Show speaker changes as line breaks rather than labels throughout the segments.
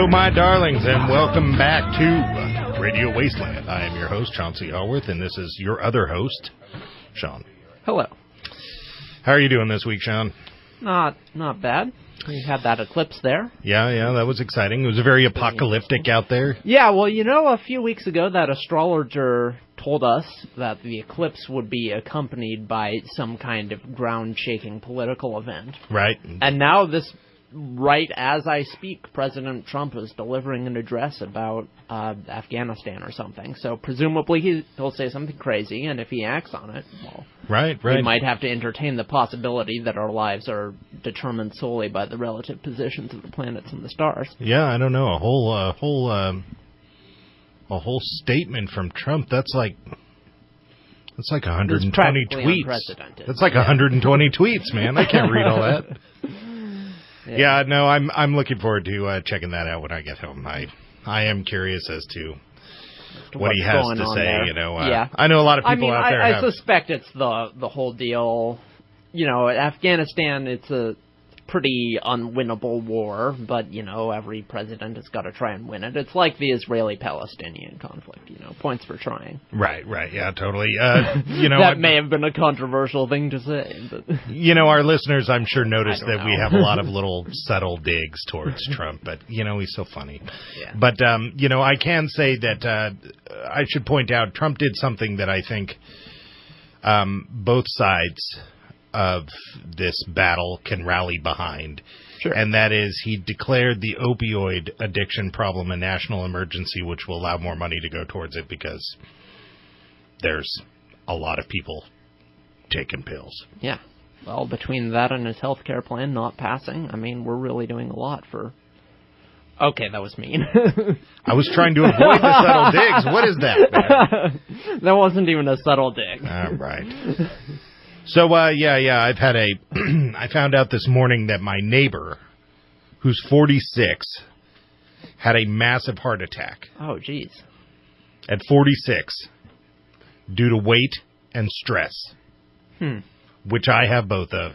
Hello, my darlings, and welcome back to Radio Wasteland. I am your host, Chauncey Haworth, and this is your other host, Sean.
Hello.
How are you doing this week, Sean?
Not bad. We had that eclipse there.
Yeah, that was exciting. It was very apocalyptic out there.
Yeah, well, a few weeks ago that astrologer told us that the eclipse would be accompanied by some kind of ground-shaking political event.
Right.
And now right as I speak, President Trump is delivering an address about Afghanistan or something. So presumably he'll say something crazy, and if he acts on it, well,
right.
we might have to entertain the possibility that our lives are determined solely by the relative positions of the planets and the stars.
Yeah, I don't know. A whole statement from Trump. That's like 120 tweets. That's like 120 tweets, man. I can't read all that. Yeah, no, I'm looking forward to checking that out when I get home. I am curious as to what he has to say.
There.
I know a lot of people out there.
I suspect it's the whole deal. Afghanistan, it's a pretty unwinnable war, but every president has got to try and win it. It's like the Israeli-Palestinian conflict. Points for trying.
Right. Yeah, totally.
That may have been a controversial thing to say, but
our listeners, I'm sure, noticed that we have a lot of little subtle digs towards Trump, but he's so funny.
Yeah.
But I can say that I should point out Trump did something that I think both sides of this battle can rally behind.
Sure.
And that is he declared the opioid addiction problem a national emergency, which will allow more money to go towards it because there's a lot of people taking pills.
Yeah. Well, between that and his health care plan not passing, we're really doing a lot for... Okay, that was mean.
I was trying to avoid the subtle digs. What is that, man?
That wasn't even a subtle dig.
All right. So, I've had I found out this morning that my neighbor, who's 46, had a massive heart attack.
Oh, geez.
At 46, due to weight and stress, which I have both of,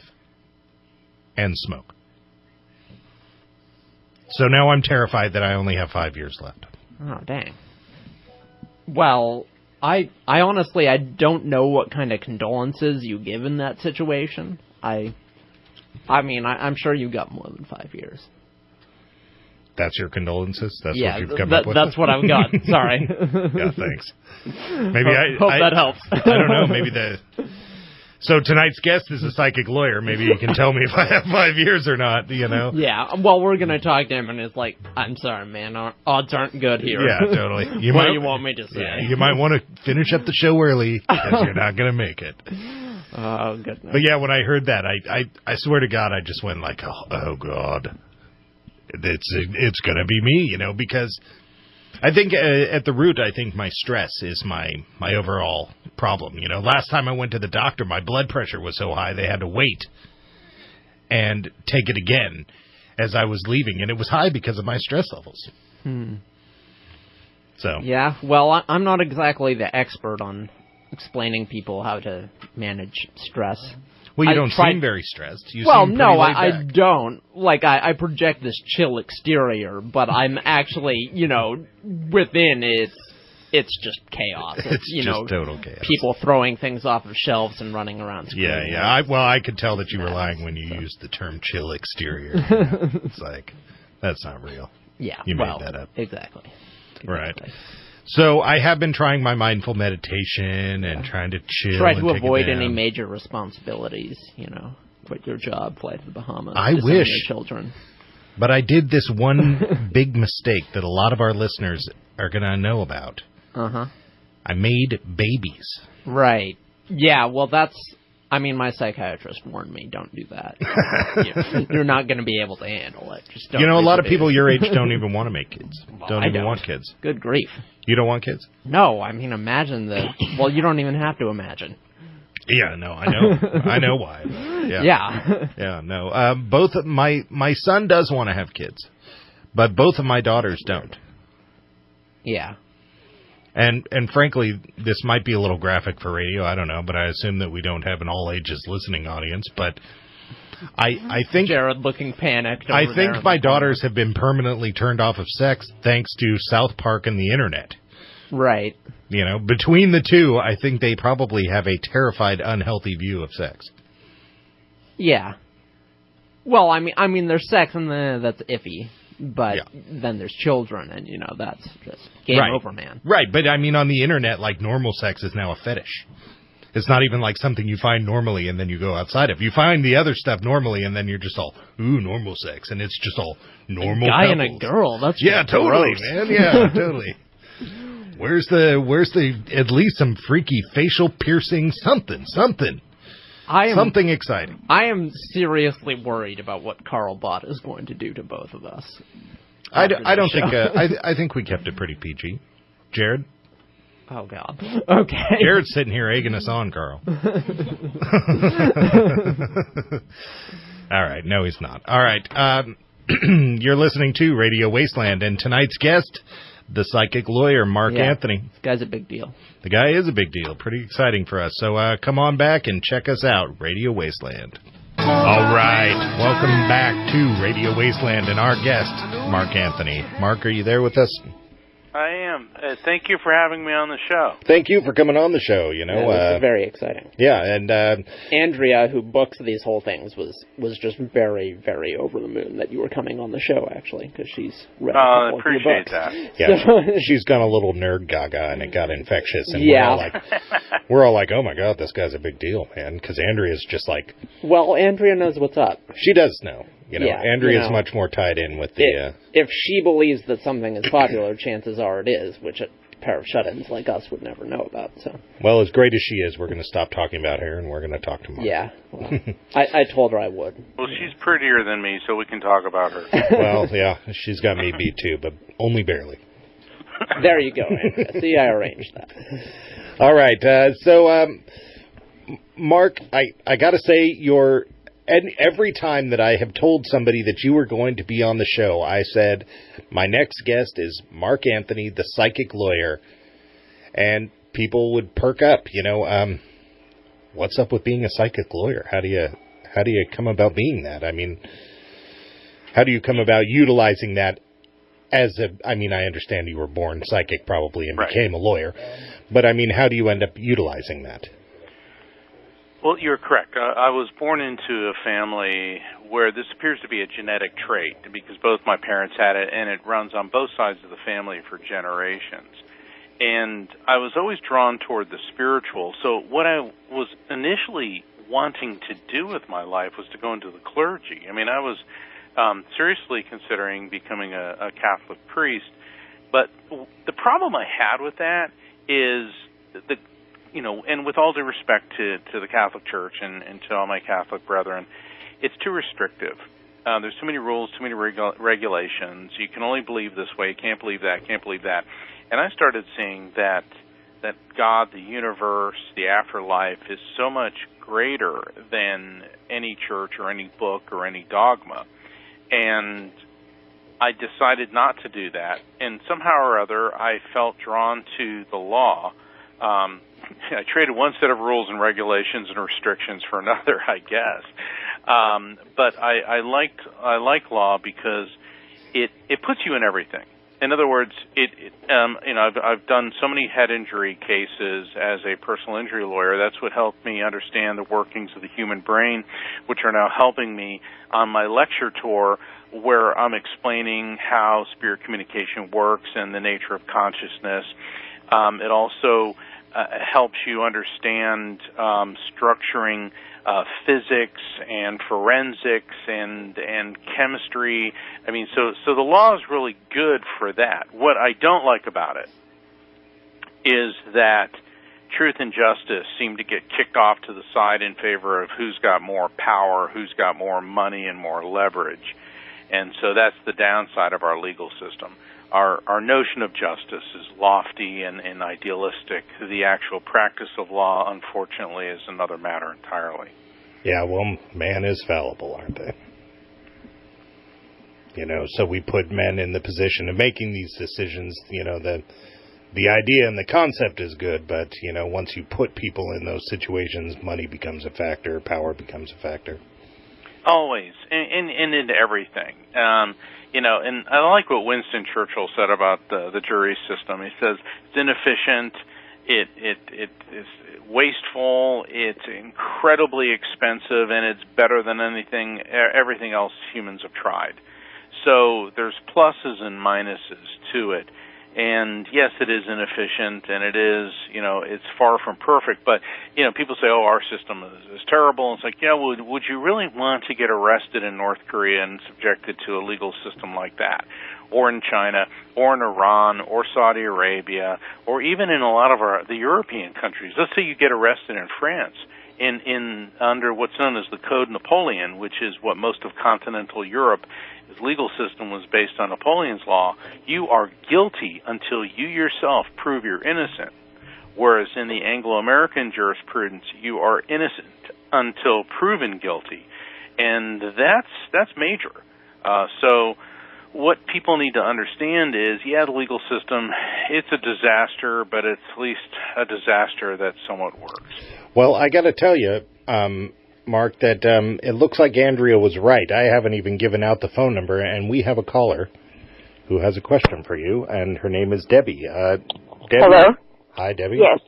and smoke. So now I'm terrified that I only have 5 years left.
Oh, dang. Well... I honestly, I don't know what kind of condolences you give in that situation. I'm sure you got more than 5 years.
That's your condolences? That's what you've come up with?
That's what I've got. Sorry.
Yeah, thanks. Maybe
hope that helps.
I don't know. So tonight's guest is a psychic lawyer. Maybe he can tell me if I have 5 years or not,
Yeah, well, we're going to talk to him, and it's like, I'm sorry, man, our odds aren't good here.
Yeah, totally.
What do you want me to say?
Yeah, you might want to finish up the show early, because you're not going to make it.
Oh, goodness.
But yeah, when I heard that, I swear to God, I just went like, oh God. It's going to be me, because... I think at the root, I think my stress is my overall problem. Last time I went to the doctor, my blood pressure was so high they had to wait and take it again as I was leaving. And it was high because of my stress levels. So
yeah, well, I'm not exactly the expert on explaining people how to manage stress.
Well, you don't seem very stressed. You
well,
seem
no,
laid
I
back.
don't. Like, I project this chill exterior, but I'm actually, within it's just chaos.
It's just total chaos.
People throwing things off of shelves and running around.
Yeah. I could tell that you were lying when you used the term chill exterior. It's like, that's not real.
Yeah,
you made that up.
Exactly.
Right. So I have been trying my mindful meditation and trying to chill.
Try to avoid any major responsibilities, quit your job, fly to the Bahamas.
I wish.
Your children.
But I did this one big mistake that a lot of our listeners are going to know about.
Uh-huh.
I made babies.
Right. Yeah, well, my psychiatrist warned me, don't do that. You're not going to be able to handle it. Just don't
a lot of people your age don't even want to make kids.
Well,
don't even want kids.
Good grief.
You don't want kids?
No, imagine well, you don't even have to imagine.
Yeah, no, I know. I know why. Yeah. Yeah, no. Both of my son does want to have kids, but both of my daughters don't.
Yeah.
And frankly, this might be a little graphic for radio, I don't know, but I assume that we don't have an all-ages listening audience, but I think
Jared looking panicked.
I
over there
think
in
my
the corner.
daughters have been permanently turned off of sex thanks to South Park and the internet.
Right.
You know, between the two, I think they probably have a terrified, unhealthy view of sex.
Yeah. Well, I mean, there's sex, and that's iffy. But then there's children, and, that's just game over, man.
Right, but I mean, on the internet, like, normal sex is now a fetish. It's not even like something you find normally and then you go outside of. You find the other stuff normally, and then you're just all, ooh, normal sex, and it's just all normal
A guy
couples.
and a girl, that's
yeah,
just
totally,
gross.
man, yeah, totally. Where's the at least some freaky facial piercing something something exciting.
I am seriously worried about what Carl Bott is going to do to both of us.
I don't think I think we kept it pretty PG. Jared?
Oh God. Okay.
Jared's sitting here egging us on, Carl. All right, no he's not. All right. You're listening to Radio Wasteland, and tonight's guest, the psychic lawyer, Mark Anthony.
This guy's a big deal.
The guy is a big deal. Pretty exciting for us. So come on back and check us out, Radio Wasteland. All right. Welcome back to Radio Wasteland and our guest, Mark Anthony. Mark, are you there with us?
I am. Thank you for having me on the show.
Thank you for coming on the show.
This is very exciting.
Yeah, and
Andrea, who books these whole things, was just very, very over the moon that you were coming on the show, actually, because she's read a couple of your books.
That.
Yeah, she's gone a little nerd gaga, and it got infectious, and we're all like, oh my God, this guy's a big deal, man, because Andrea's just like...
Well, Andrea knows what's up.
She does know. Andrea's much more tied in with the...
If she believes that something is popular, chances are it is, which a pair of shut-ins like us would never know about. So.
Well, as great as she is, we're going to stop talking about her, and we're going to talk to Mark.
Yeah. Well, I told her I would.
Well, she's prettier than me, so we can talk about her.
Well, yeah, she's got me beat, too, but only barely.
There you go, Andrea. See, I arranged that.
All right. So, Mark, I got to say, and every time that I have told somebody that you were going to be on the show, I said, my next guest is Mark Anthony, the psychic lawyer. And people would perk up, what's up with being a psychic lawyer? How do you come about being that? I mean, how do you come about utilizing that I understand you were born psychic probably and became a lawyer. But, I mean, how do you end up utilizing that?
Well, you're correct. I was born into a family where this appears to be a genetic trait because both my parents had it, and it runs on both sides of the family for generations. And I was always drawn toward the spiritual. So what I was initially wanting to do with my life was to go into the clergy. I mean, I was seriously considering becoming a Catholic priest. But the problem I had with that is and with all due respect to the Catholic Church and to all my Catholic brethren, it's too restrictive. There's too many rules, too many regulations. You can only believe this way. You can't believe that. Can't believe that. And I started seeing that God, the universe, the afterlife is so much greater than any church or any book or any dogma. And I decided not to do that. And somehow or other, I felt drawn to the law. I traded one set of rules and regulations and restrictions for another, I guess. But I like law because it puts you in everything. In other words, I've done so many head injury cases as a personal injury lawyer. That's what helped me understand the workings of the human brain, which are now helping me on my lecture tour, where I'm explaining how spirit communication works and the nature of consciousness. It also helps you understand structuring physics and forensics and chemistry. I mean, so the law is really good for that. What I don't like about it is that truth and justice seem to get kicked off to the side in favor of who's got more power, who's got more money and more leverage. And so that's the downside of our legal system. Our notion of justice is lofty and idealistic. The actual practice of law, unfortunately, is another matter entirely.
Yeah, well, man is fallible, aren't they? So we put men in the position of making these decisions. The idea and the concept is good, but, once you put people in those situations, money becomes a factor, power becomes a factor.
Always, and into everything. And I like what Winston Churchill said about the jury system. He says it's inefficient, it is wasteful, it's incredibly expensive, and it's better than everything else humans have tried. So there's pluses and minuses to it. And yes, it is inefficient, and it is, it's far from perfect. But, people say, oh, our system is terrible. It's like, would you really want to get arrested in North Korea and subjected to a legal system like that? Or in China, or in Iran, or Saudi Arabia, or even in a lot of the European countries. Let's say you get arrested in France under what's known as the Code Napoleon, which is what most of continental Europe, his legal system was based on Napoleon's law. You are guilty until you yourself prove you're innocent. Whereas in the Anglo-American jurisprudence, you are innocent until proven guilty. And that's major. So what people need to understand is, the legal system, it's a disaster, but it's at least a disaster that somewhat works.
Well, I got to tell you, Mark, that it looks like Andrea was right. I haven't even given out the phone number, and we have a caller who has a question for you, and her name is Debbie. Debbie.
Hello?
Hi, Debbie.
Yes.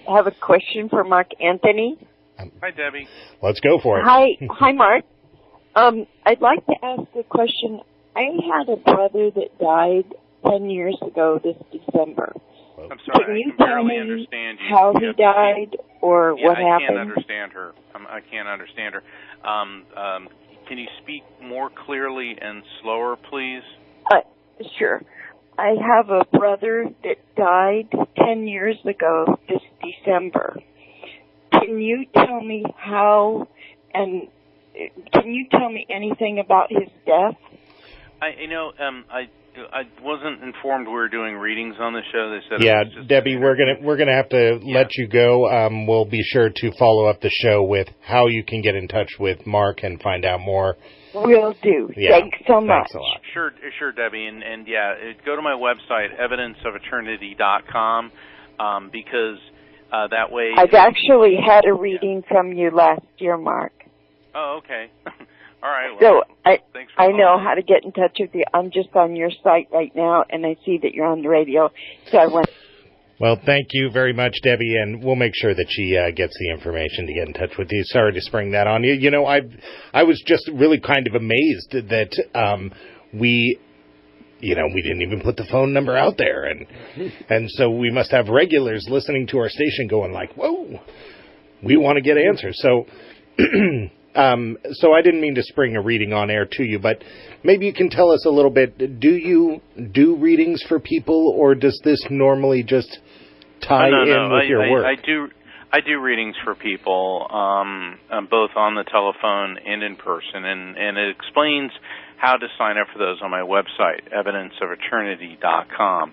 I have a question for Mark Anthony.
Hi, Debbie.
Let's go for it.
Hi, Mark. I'd like to ask a question. I had a brother that died 10 years ago this December.
I'm sorry,
Can you
I can
tell
barely
me
understand you.
how he died or what happened?
I can't understand her. I can't understand her. Can you speak more clearly and slower, please?
Sure. I have a brother that died 10 years ago this December. Can you tell me how, and can you tell me anything about his death?
I wasn't informed we were doing readings on the show. They said,
yeah, Debbie, we're gonna have to let you go. We'll be sure to follow up the show with how you can get in touch with Mark and find out more.
Will do.
Yeah,
thanks so much.
Thanks a lot.
Sure, Debbie, and go to my website, evidenceofeternity.com, because that way.
I've actually had a reading from you last year, Mark.
Oh, okay. All right. Well,
so
thanks for
I know
calling.
how to get in touch with you. I'm just on your site right now, and I see that you're on the radio. So I went.
Well, thank you very much, Debbie, and we'll make sure that she gets the information to get in touch with you. Sorry to spring that on you. I was just really kind of amazed that we didn't even put the phone number out there, and so we must have regulars listening to our station going like, whoa, we want to get answers. So. So I didn't mean to spring a reading on air to you, but maybe you can tell us a little bit. Do you do readings for people, or does this normally just tie in with your work?
I do readings for people, both on the telephone and in person, and it explains how to sign up for those on my website, evidenceofeternity.com.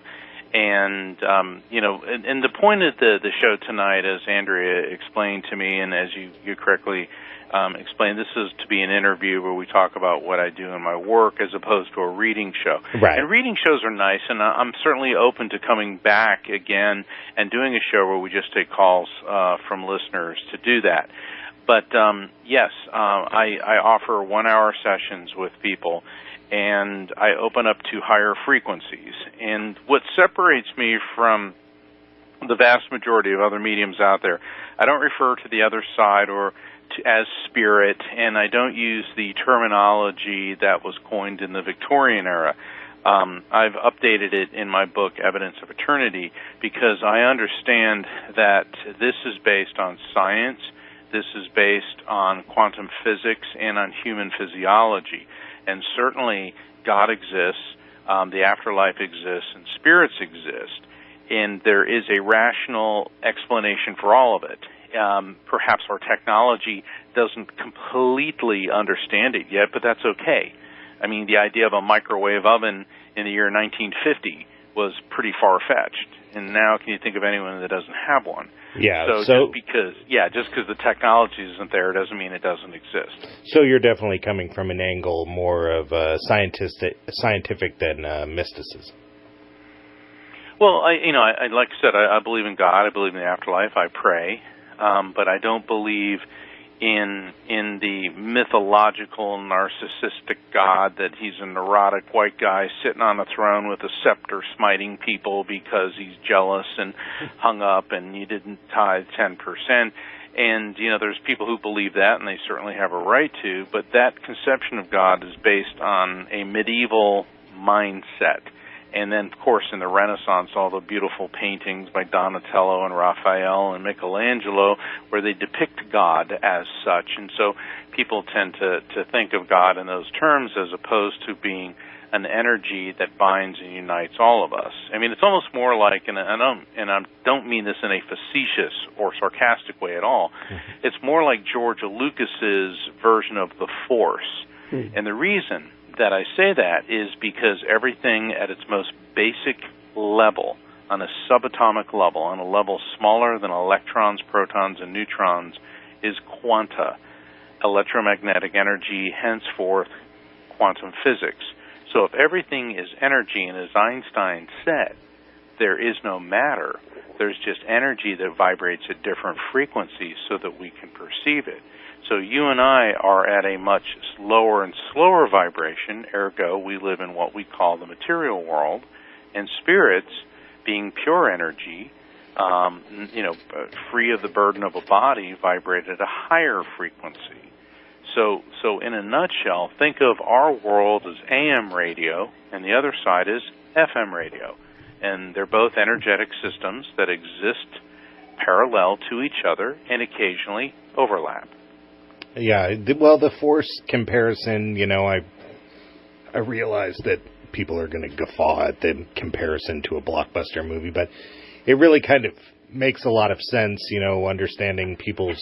And and the point of the show tonight, as Andrea explained to me, and as you correctly explained, this is to be an interview where we talk about what I do in my work as opposed to a reading show.
Right.
And reading shows are nice, and I'm certainly open to coming back again and doing a show where we just take calls from listeners to do that. But yes, I offer 1-hour sessions with people, and I open up to higher frequencies. And what separates me from the vast majority of other mediums out there, I don't refer to the other side as spirit, and I don't use the terminology that was coined in the Victorian era. I've updated it in my book, Evidence of Eternity, because I understand that this is based on science, this is based on quantum physics, and on human physiology. And certainly God exists, the afterlife exists, and spirits exist, and there is a rational explanation for all of it. Perhaps our technology doesn't completely understand it yet, but that's okay. I mean, the idea of a microwave oven in the year 1950 was pretty far-fetched, and now can you think of anyone that doesn't have one?
Yeah.
So just because the technology isn't there doesn't mean it doesn't exist.
So you're definitely coming from an angle more of scientific than mysticism.
Well, I like I said, I believe in God. I believe in the afterlife. I pray. But I don't believe in the mythological narcissistic God that he's a neurotic white guy sitting on a throne with a scepter smiting people because he's jealous and hung up and you didn't tithe 10%. And, there's people who believe that, and they certainly have a right to, but that conception of God is based on a medieval mindset. And then, of course, in the Renaissance, all the beautiful paintings by Donatello and Raphael and Michelangelo, where they depict God as such. And so people tend to think of God in those terms as opposed to being an energy that binds and unites all of us. I mean, it's almost more like, and I don't mean this in a facetious or sarcastic way at all, it's more like George Lucas's version of the Force. And the reason that I say that is because everything at its most basic level, on a subatomic level, on a level smaller than electrons, protons, and neutrons, is quanta, electromagnetic energy, henceforth quantum physics. So if everything is energy, and as Einstein said, there is no matter, there's just energy that vibrates at different frequencies so that we can perceive it. So you and I are at a much lower and slower vibration, ergo we live in what we call the material world, and spirits, being pure energy, free of the burden of a body, vibrate at a higher frequency. So in a nutshell, think of our world as AM radio, and the other side is FM radio. And they're both energetic systems that exist parallel to each other and occasionally overlap.
Yeah, well, the Force comparison, I realize that people are going to guffaw at the comparison to a blockbuster movie, but it really kind of makes a lot of sense, understanding people's,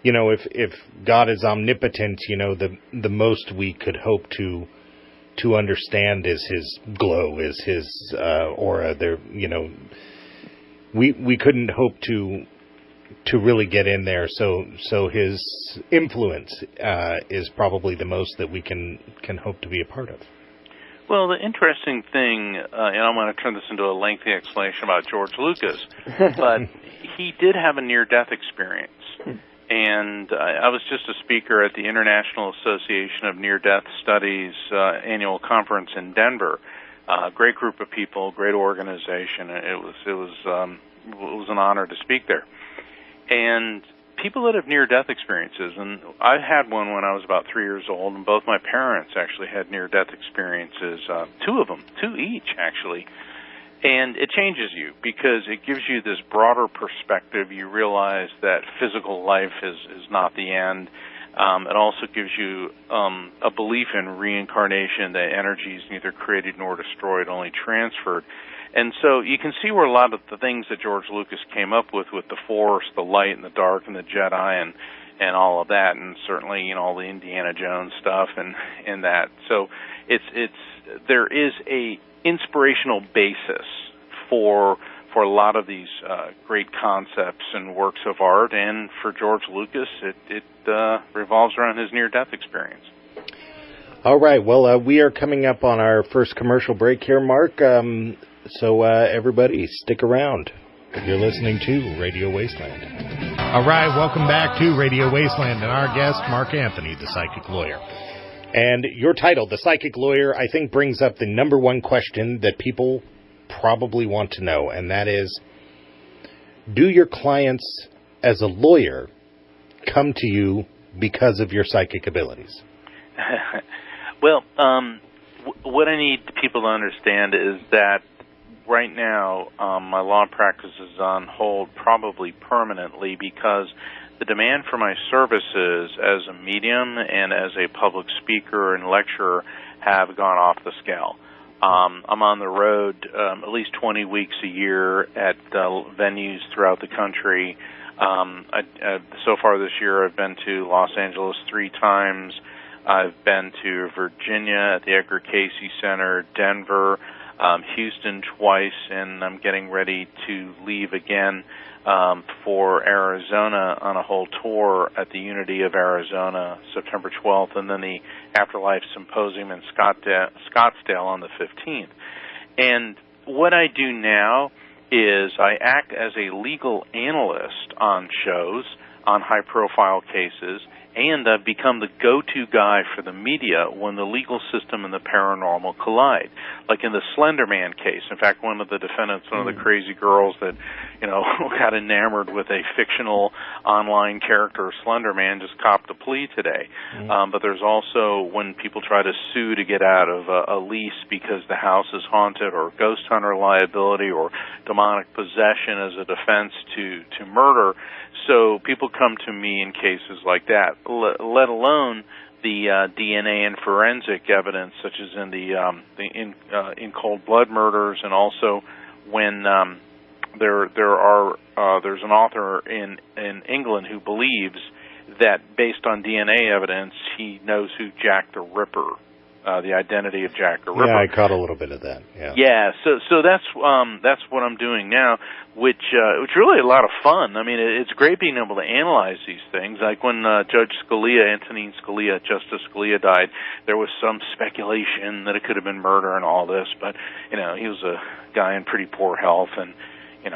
if God is omnipotent, the most we could hope to understand is his glow, is his aura. There, we couldn't hope to really get in there. So his influence is probably the most that we can hope to be a part of.
Well, the interesting thing, and I'm going to turn this into a lengthy explanation about George Lucas, but he did have a near-death experience. And I was just a speaker at the International Association of Near-Death Studies annual conference in Denver. Great group of people, great organization. It was an honor to speak there. And people that have near-death experiences, and I had one when I was about 3 years old, and both my parents actually had near-death experiences, two each actually. And it changes you because it gives you this broader perspective. You realize that physical life is not the end. It also gives you a belief in reincarnation, that energy is neither created nor destroyed, only transferred. And so you can see where a lot of the things that George Lucas came up with the Force, the light and the dark and the Jedi and all of that, and certainly, all the Indiana Jones stuff and that. So there is a inspirational basis for a lot of these great concepts and works of art, and for George Lucas, it revolves around his near-death experience.
All right, well, we are coming up on our first commercial break here, Mark, so everybody stick around. You're listening to Radio Wasteland. All right, welcome back to Radio Wasteland, and our guest, Mark Anthony, the psychic lawyer. And your title, The Psychic Lawyer, I think brings up the number one question that people probably want to know, and that is, do your clients as a lawyer come to you because of your psychic abilities?
Well, what I need people to understand is that right now my law practice is on hold probably permanently because the demand for my services as a medium and as a public speaker and lecturer have gone off the scale. I'm on the road at least 20 weeks a year at venues throughout the country. So far this year, I've been to Los Angeles 3 times. I've been to Virginia at the Edgar Cayce Center, Denver, Houston twice, and I'm getting ready to leave again for Arizona on a whole tour at the Unity of Arizona, September 12th, and then the Afterlife Symposium in Scottsdale on the 15th. And what I do now is I act as a legal analyst on shows. on high-profile cases, and I've become the go-to guy for the media when the legal system and the paranormal collide. Like in the Slender Man case. In fact, one of the defendants, one of the crazy girls that, got enamored with a fictional online character, Slender Man, just copped a plea today. But there's also when people try to sue to get out of a lease because the house is haunted, or ghost hunter liability, or demonic possession as a defense to murder. So people come to me in cases like that, let alone the DNA and forensic evidence, such as in in cold blood murders, and also when there's an author in England who believes that based on DNA evidence he knows who Jack the Ripper. The identity of Jack the Ripper.
Yeah, I caught a little bit of that. Yeah.
Yeah. So that's what I'm doing now, which really a lot of fun. I mean, it's great being able to analyze these things. Like when Justice Scalia died, there was some speculation that it could have been murder and all this, but he was a guy in pretty poor health, and he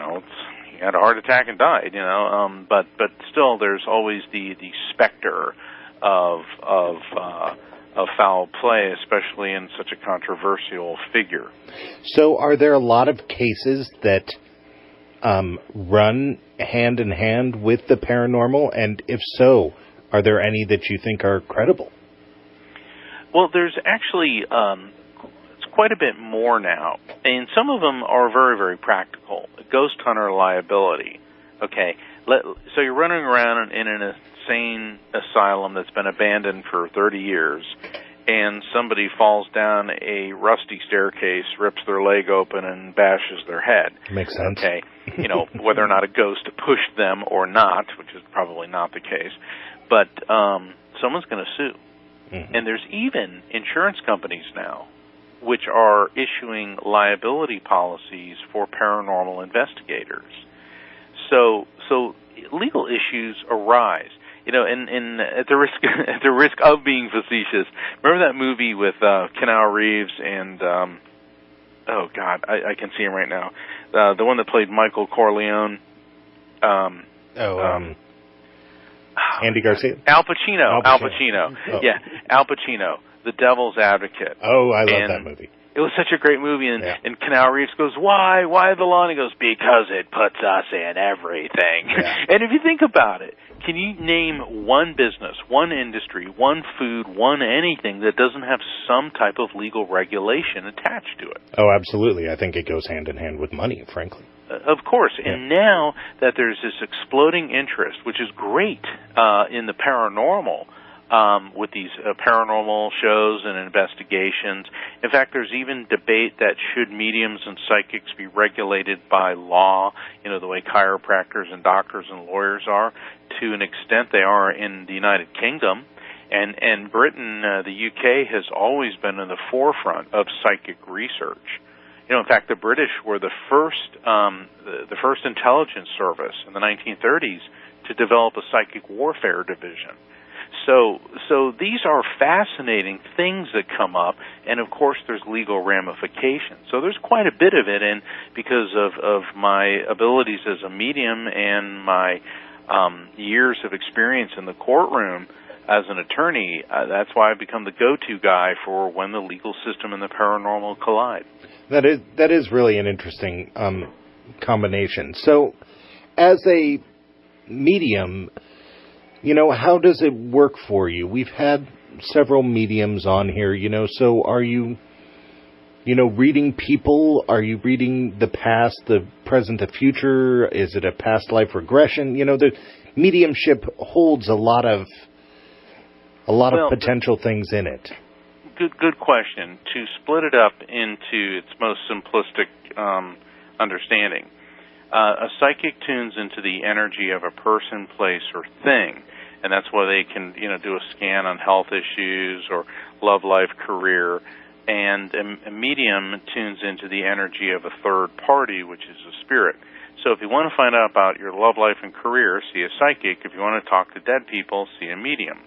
had a heart attack and died. But still, there's always the specter of foul play, especially in such a controversial figure.
So are there a lot of cases that run hand in hand with the paranormal? And if so, are there any that you think are credible?
Well, there's actually it's quite a bit more now. And some of them are very, very practical. Ghost hunter liability. Okay, so you're running around in an insane asylum that's been abandoned for 30 years, and somebody falls down a rusty staircase, rips their leg open, and bashes their head.
Makes sense.
Okay, whether or not a ghost pushed them or not, which is probably not the case, but someone's going to sue. Mm-hmm. And there's even insurance companies now which are issuing liability policies for paranormal investigators. So legal issues arise, and at the risk of being facetious. Remember that movie with Keanu Reeves and oh God, I can see him right now. The one that played Michael Corleone.
Andy Garcia.
Al Pacino. Oh. Yeah, Al Pacino, The Devil's Advocate.
Oh, I love that movie.
It was such a great movie, and Keanu Reeves goes, Why the law? And he goes, because it puts us in everything. Yeah. And if you think about it, can you name one business, one industry, one food, one anything that doesn't have some type of legal regulation attached to it?
Oh, absolutely. I think it goes hand in hand with money, frankly.
Of course. And now that there's this exploding interest, which is great in the paranormal, with these paranormal shows and investigations. In fact, there's even debate that should mediums and psychics be regulated by law, the way chiropractors and doctors and lawyers are. To an extent, they are in the United Kingdom. And Britain, the UK, has always been in the forefront of psychic research. In fact, the British were the first intelligence service in the 1930s to develop a psychic warfare division. So these are fascinating things that come up, and of course there's legal ramifications. So there's quite a bit of it, and because of my abilities as a medium and my years of experience in the courtroom as an attorney, that's why I've become the go-to guy for when the legal system and the paranormal collide.
That is really an interesting combination. So as a medium, how does it work for you? We've had several mediums on here, so are you, reading people? Are you reading the past, the present, the future? Is it a past life regression? The mediumship holds a lot of potential things in it.
Good question. To split it up into its most simplistic understanding, a psychic tunes into the energy of a person, place, or thing, and that's why they can, do a scan on health issues or love life, career. And a medium tunes into the energy of a third party, which is a spirit. So if you want to find out about your love life and career, see a psychic. If you want to talk to dead people, see a medium.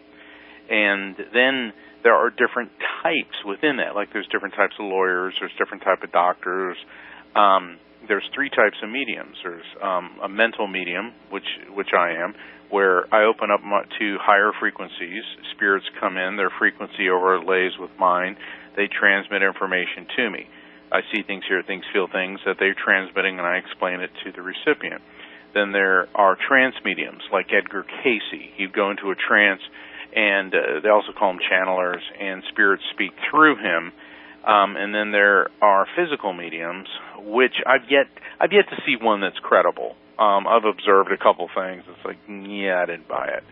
And then there are different types within that. Like there's different types of lawyers, there's different type of doctors. there's three types of mediums. There's a mental medium, which I am, where I open up to higher frequencies. Spirits come in, their frequency overlays with mine. They transmit information to me. I see things, hear things, feel things that they're transmitting, and I explain it to the recipient. Then there are trance mediums, like Edgar Casey. He'd go into a trance, and they also call them channelers, and spirits speak through him. And then there are physical mediums, which I've yet to see one that's credible. I've observed a couple things. It's like, yeah, I didn't buy it.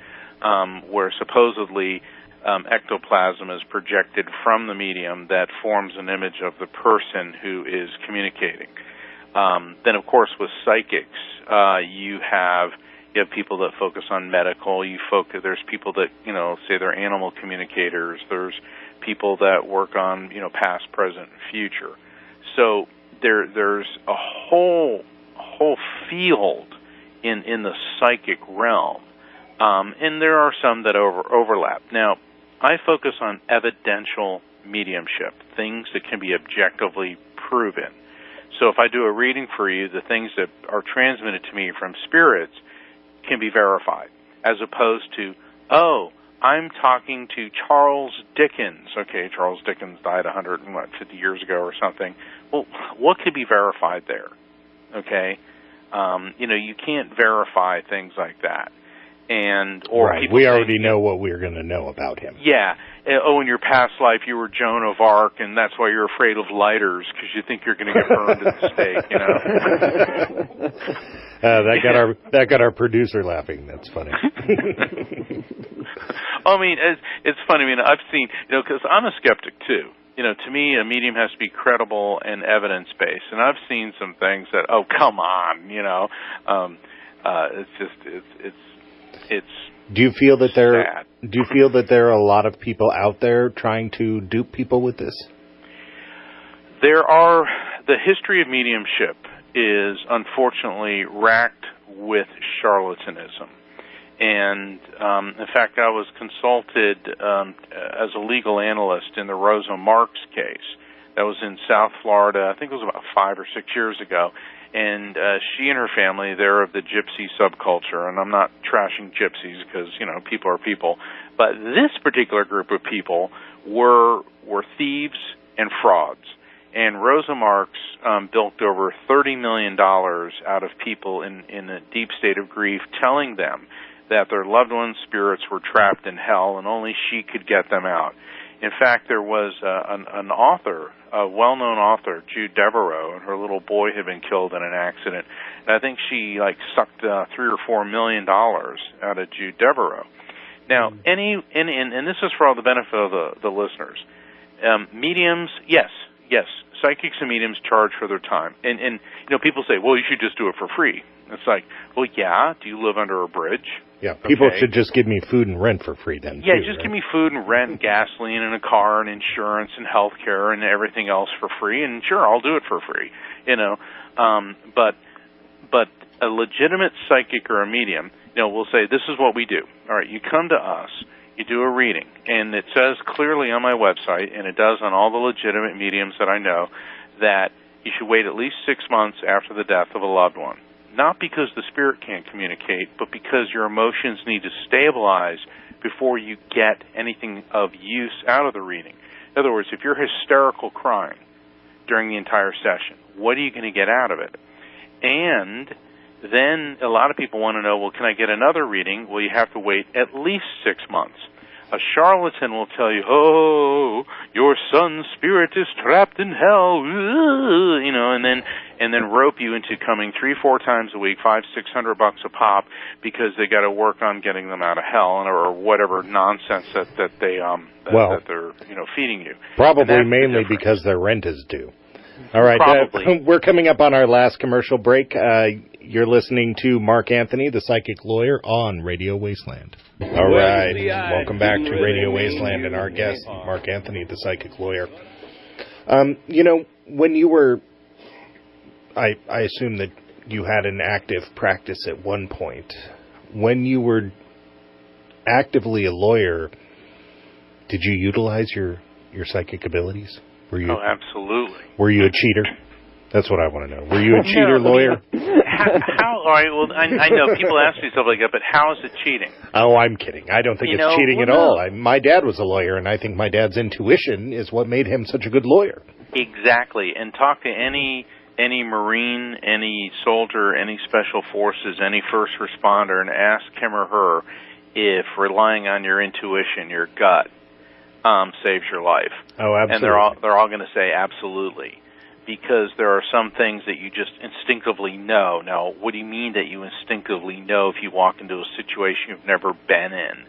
Where supposedly ectoplasm is projected from the medium that forms an image of the person who is communicating. Then, of course, with psychics, you have people that focus on medical. There's people that say they're animal communicators. There's people that work on past, present, and future. So there's a whole field in the psychic realm, and there are some that overlap. Now, I focus on evidential mediumship, things that can be objectively proven. So if I do a reading for you, the things that are transmitted to me from spirits can be verified, as opposed to, I'm talking to Charles Dickens. Okay, Charles Dickens died 150 years ago or something. Well, what could be verified there? Okay, you can't verify things like that.
Right. We already know what we're going to know about him.
Yeah. In your past life, you were Joan of Arc, and that's why you're afraid of lighters, because you think you're going to get burned at the stake.
That got our producer laughing. That's funny.
I mean, it's funny. I mean, I've seen, because I'm a skeptic too. To me, a medium has to be credible and evidence-based, and I've seen some things that, come on,
Do you feel that there are a lot of people out there trying to dupe people with this?
The history of mediumship is unfortunately racked with charlatanism. And, in fact, I was consulted as a legal analyst in the Rosa Marks case. That was in South Florida. I think it was about 5 or 6 years ago. And she and her family, they're of the gypsy subculture. And I'm not trashing gypsies because, people are people. But this particular group of people were thieves and frauds. And Rosa Marks bilked over $30 million out of people in a deep state of grief, telling them that their loved ones' spirits were trapped in hell and only she could get them out. In fact, there was an author, a well-known author, Jude Devereaux, and her little boy had been killed in an accident. And I think she sucked $3 or $4 million out of Jude Devereaux. Now, and this is for all the benefit of the listeners. Mediums, yes, psychics and mediums charge for their time. And people say, well, you should just do it for free. It's like, well, yeah, do you live under a bridge?
Yeah, people should just give me food and rent for free then.
Yeah, just give me food and rent and gasoline and a car and insurance and health care and everything else for free, and sure, I'll do it for free, But a legitimate psychic or a medium, will say, this is what we do. All right, you come to us, you do a reading, and it says clearly on my website, and it does on all the legitimate mediums that I know, that you should wait at least 6 months after the death of a loved one. Not because the spirit can't communicate, but because your emotions need to stabilize before you get anything of use out of the reading. In other words, if you're hysterical crying during the entire session, what are you going to get out of it? And then a lot of people want to know, well, can I get another reading? Well, you have to wait at least 6 months. A charlatan will tell you, your son's spirit is trapped in hell, and then rope you into coming 3-4 times a week, $500-600 a pop, because they got to work on getting them out of hell or whatever nonsense that they're feeding you.
Probably mainly because their rent is due. All right, we're coming up on our last commercial break. You're listening to Mark Anthony, the psychic lawyer, on Radio Wasteland. All right, welcome back to Radio Wasteland and our guest, Mark Anthony, the psychic lawyer. When you were, I assume that you had an active practice at one point. When you were actively a lawyer, did you utilize your psychic abilities?
Oh, absolutely.
Were you a cheater? That's what I want to know. Were you a cheater lawyer?
How? All right. Well, I know people ask me stuff like that, but how is it cheating?
Oh, I'm kidding. I don't think it's cheating at all. My dad was a lawyer, and I think my dad's intuition is what made him such a good lawyer.
Exactly. And talk to any Marine, any soldier, any special forces, any first responder, and ask him or her if relying on your intuition, your gut, saves your life.
Oh, absolutely.
And they're all going to say absolutely. Because there are some things that you just instinctively know. Now, what do you mean that you instinctively know if you walk into a situation you've never been in?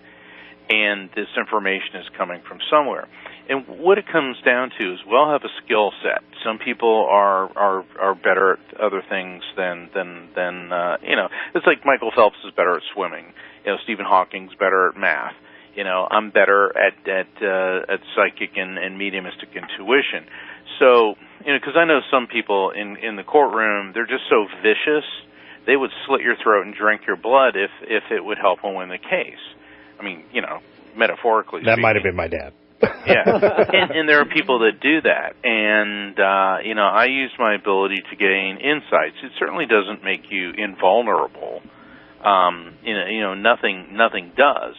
And this information is coming from somewhere. And what it comes down to is we all have a skill set. Some people are better at other things than it's like Michael Phelps is better at swimming. Stephen Hawking's better at math. I'm better at psychic and mediumistic intuition. So, because I know some people in the courtroom, they're just so vicious, they would slit your throat and drink your blood if it would help them win the case. I mean, metaphorically
that
speaking.
might have been my dad.
Yeah, and there are people that do that, and I use my ability to gain insights. It certainly doesn't make you invulnerable. Nothing does,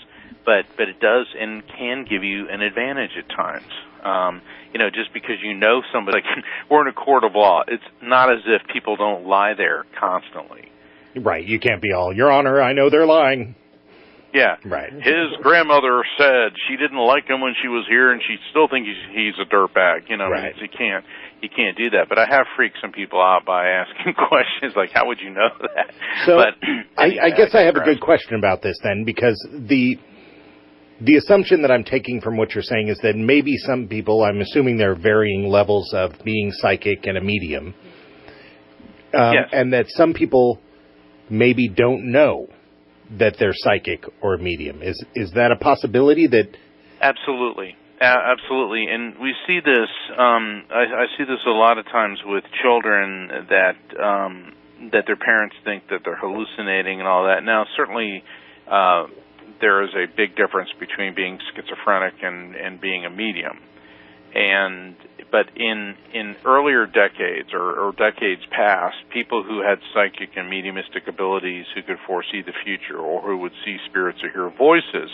but it does and can give you an advantage at times. Just because you know somebody, like we're in a court of law, it's not as if people don't lie there constantly.
Right, you can't be all, Your Honor, I know they're lying.
Yeah.
Right.
His grandmother said she didn't like him when she was here, and she still thinks he's a dirtbag.
Right.
You can't do that. But I have freaked some people out by asking questions like, how would you know that?
So
but,
I guess I have a good question about this then, because the assumption that I'm taking from what you're saying is that maybe some people, I'm assuming there are varying levels of being psychic and a medium,
yes.
And that some people maybe don't know that they're psychic or medium. Is that a possibility? That
Absolutely. Absolutely. And we see this, I see this a lot of times with children that their parents think that they're hallucinating and all that. Now, certainly, there is a big difference between being schizophrenic and being a medium. But in earlier decades or decades past, people who had psychic and mediumistic abilities, who could foresee the future or who would see spirits or hear voices,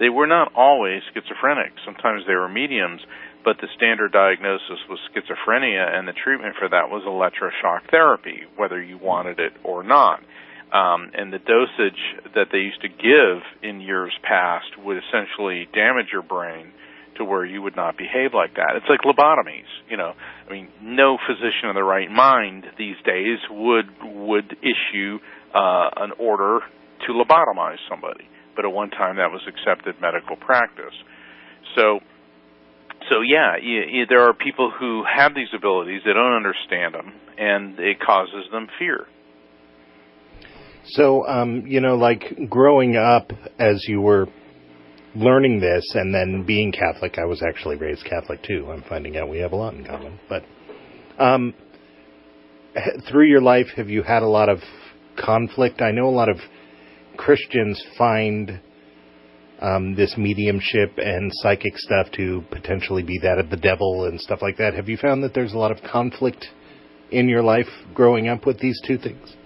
they were not always schizophrenic. Sometimes they were mediums, but the standard diagnosis was schizophrenia, and the treatment for that was electroshock therapy, whether you wanted it or not. And the dosage that they used to give in years past would essentially damage your brain to where you would not behave like that. It's like lobotomies, no physician in the right mind these days would issue an order to lobotomize somebody. But at one time that was accepted medical practice. So yeah, there are people who have these abilities, they don't understand them, and it causes them fear.
So, like growing up as you were learning this and then being Catholic, I was actually raised Catholic too. I'm finding out we have a lot in common. But through your life, have you had a lot of conflict? I know a lot of Christians find this mediumship and psychic stuff to potentially be that of the devil and stuff like that. Have you found that there's a lot of conflict in your life growing up with these two things?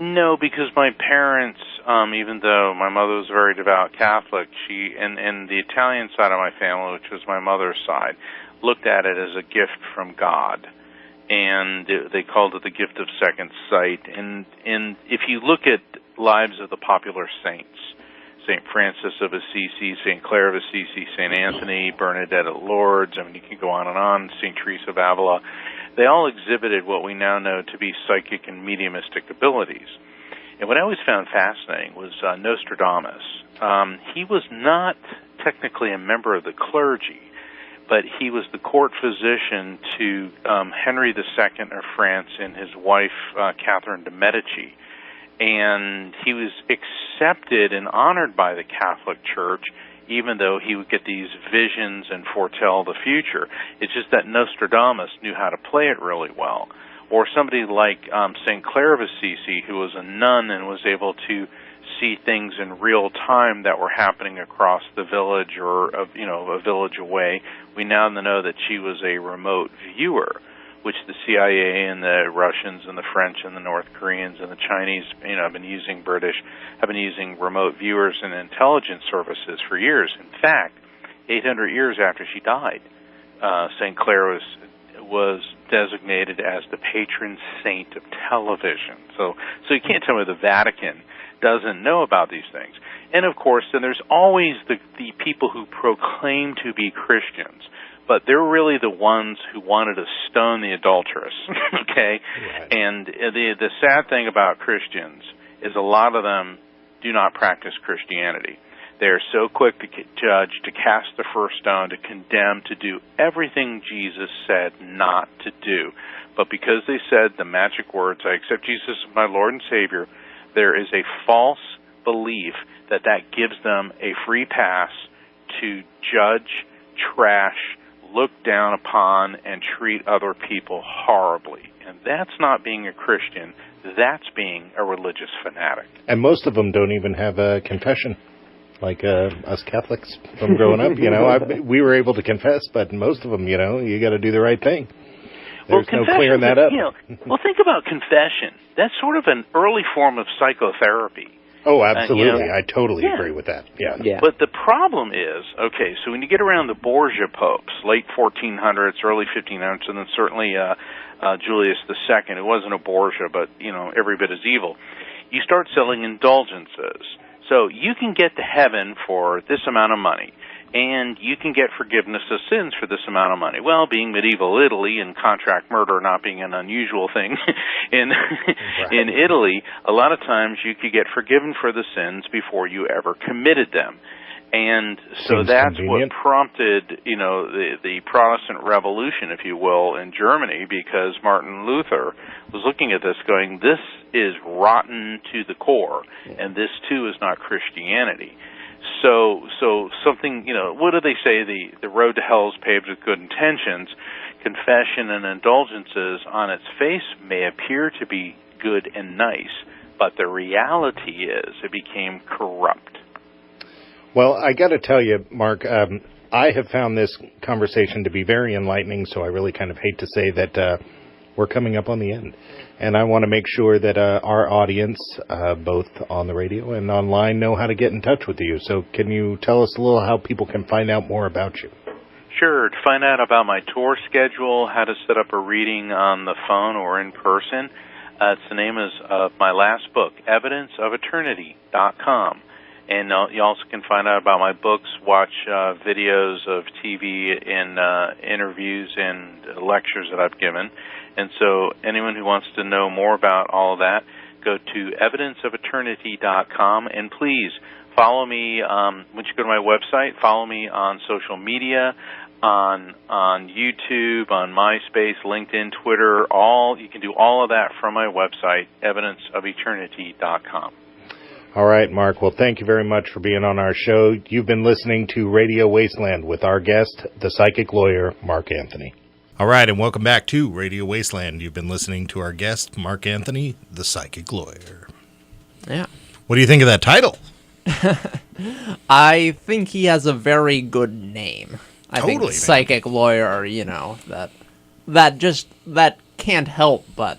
No, because my parents, even though my mother was a very devout Catholic, she and the Italian side of my family, which was my mother's side, looked at it as a gift from God, and they called it the gift of second sight. And if you look at lives of the popular saints, St. Francis of Assisi, St. Clare of Assisi, St. Anthony, Bernadette of Lourdes, you can go on, St. Teresa of Avila, they all exhibited what we now know to be psychic and mediumistic abilities. And what I always found fascinating was Nostradamus. He was not technically a member of the clergy, but he was the court physician to Henry II of France and his wife, Catherine de Medici. And he was accepted and honored by the Catholic Church, even though he would get these visions and foretell the future. It's just that Nostradamus knew how to play it really well. Or somebody like St. Clare of Assisi, who was a nun and was able to see things in real time that were happening across the village or a village away. We now know that she was a remote viewer. which the CIA and the Russians and the French and the North Koreans and the Chinese, have been using remote viewers and intelligence services for years. In fact, 800 years after she died, St. Clair was designated as the patron saint of television. So you can't tell me the Vatican doesn't know about these things. And of course, then there's always the people who proclaim to be Christians, but they're really the ones who wanted to stone the adulteress, okay? Right. And the sad thing about Christians is a lot of them do not practice Christianity. They're so quick to judge, to cast the first stone, to condemn, to do everything Jesus said not to do. But because they said the magic words, I accept Jesus as my Lord and Savior, there is a false belief that gives them a free pass to judge, trash, look down upon, and treat other people horribly. And that's not being a Christian. That's being a religious fanatic.
And most of them don't even have a confession. Like us Catholics from growing up, we were able to confess, but most of them, you got to do the right thing. There's no clearing that up.
Well, think about confession. That's sort of an early form of psychotherapy.
Oh, absolutely. I totally agree with that. Yeah.
But the problem is, so when you get around the Borgia popes, late 1400s, early 1500s, and then certainly Julius II, who wasn't a Borgia, but, every bit as evil, you start selling indulgences. So you can get to heaven for this amount of money, and you can get forgiveness of sins for this amount of money. Well, being medieval Italy and contract murder not being an unusual thing in Italy, a lot of times you could get forgiven for the sins before you ever committed them. And so that's what prompted, the Protestant Revolution, if you will, in Germany, because Martin Luther was looking at this going, this is rotten to the core, and this too is not Christianity. So something, what do they say? The road to hell is paved with good intentions. Confession and indulgences on its face may appear to be good and nice, but the reality is it became corrupt.
Well, I got to tell you, Mark, I have found this conversation to be very enlightening, so I really kind of hate to say that we're coming up on the end. And I want to make sure that our audience, both on the radio and online, know how to get in touch with you. So can you tell us a little how people can find out more about you?
Sure. To find out about my tour schedule, how to set up a reading on the phone or in person, it's the name of my last book, evidenceofeternity.com. And you also can find out about my books, watch videos of TV and interviews and lectures that I've given. And so anyone who wants to know more about all of that, go to evidenceofeternity.com. And please follow me, once you go to my website, follow me on social media, on YouTube, on MySpace, LinkedIn, Twitter. You can do all of that from my website, evidenceofeternity.com.
All right, Mark. Well, thank you very much for being on our show. You've been listening to Radio Wasteland with our guest, the psychic lawyer, Mark Anthony. All right, and welcome back to Radio Wasteland. You've been listening to our guest, Mark Anthony, the psychic lawyer.
Yeah.
What do you think of that title?
I think he has a very good name. I think
man.
psychic lawyer, that can't help but,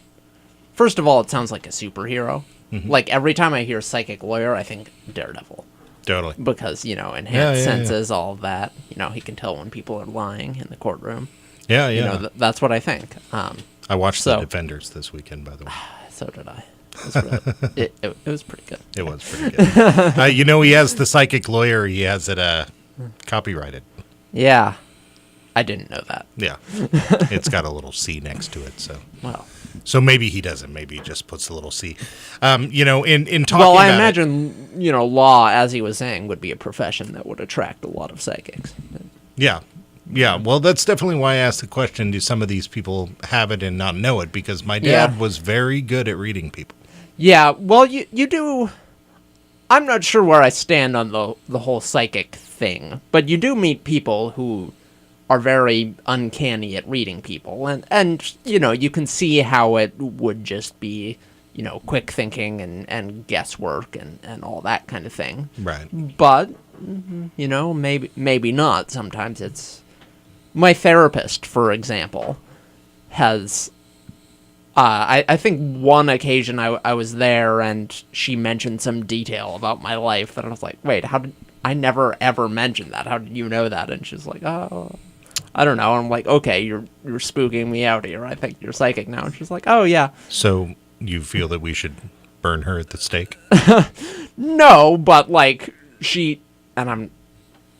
first of all, it sounds like a superhero. Mm-hmm. Like, every time I hear psychic lawyer, I think Daredevil.
Totally.
Because, enhanced senses, all of that. He can tell when people are lying in the courtroom.
Yeah.
That's what I think.
I watched The Defenders this weekend, by the way.
So did I. It was pretty good.
It was pretty good. He has the psychic lawyer. He has it copyrighted.
Yeah. I didn't know that.
Yeah. It's got a little C next to it, so.
Well.
So maybe he doesn't. Maybe he just puts a little C. In talking
Well, I
about
imagine, law, as he was saying, would be a profession that would attract a lot of psychics.
Yeah. Yeah, well, that's definitely why I asked the question, do some of these people have it and not know it? Because my dad was very good at reading people. Yeah,
well, you do... I'm not sure where I stand on the whole psychic thing, but you do meet people who are very uncanny at reading people, and you can see how it would just be, quick thinking and guesswork and all that kind of thing.
Right.
But, maybe not. Sometimes it's... My therapist, for example, has... I think one occasion I was there and she mentioned some detail about my life that I was like, wait, how did... I never ever mentioned that. How did you know that? And she's like, oh, I don't know. And I'm like, okay, you're spooking me out here. I think you're psychic now. And she's like, oh, yeah.
So you feel that we should burn her at the stake?
No, but like she... And